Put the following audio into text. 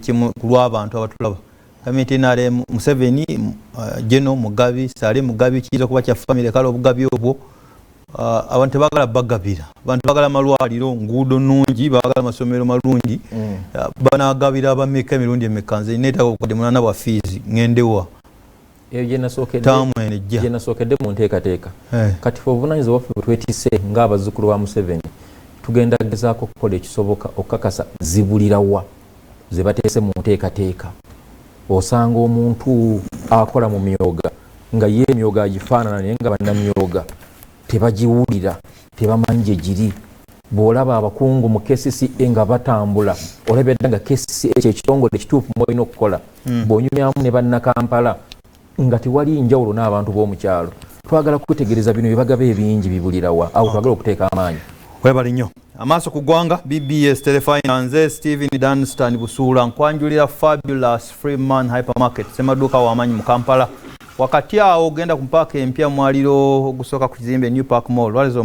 kimu kulw'abantu abatulaba gavumenti NRM Museveni General Mugabi Sale Mugabi kiza kuba kya family kale obugabi obwo abantu bagala bagabira abantu bagala malwaliro nguudo nungi bagala masomero malungi banagabira abameka emirundi emekanze neta okode munana bwa fees ngendewa je nasookedde mu nteekateeka kati obuvunanyizibwa waffe twetise ng'abazzukulu ba Museveni tugenda gezaako okukola ekisoboka okukakasa zibulirawa ze bateese mu nteekateeka osanga omuntu akola mu myoga nga ye emyoga agifaanana naye nga bannamyoga tebagiwulira tebamanyi gye giri bw'olaba abakungu mu KCCA nga batambula olabedda nga KCCA ekyo ekitongole ekituufu mwolina okukola bw'onyumyamu ne bannakampala nga tewali njawulo n'abantu b'omukyalo twagala kutegereza bino bye bagaba ebingi bibulirawa awo twagala okuteeka amaanyi webali nnyo amaaso ku ggwanga BBS Telefinance Steven Dunstan Busuula nkwanjulira Fabulous Freeman Hypermarket semaduuka w'amaanyi mu Kampala wakati awo ogenda ku mpaaka empya mwaliro ogusooka ku kizimbe New Park Mall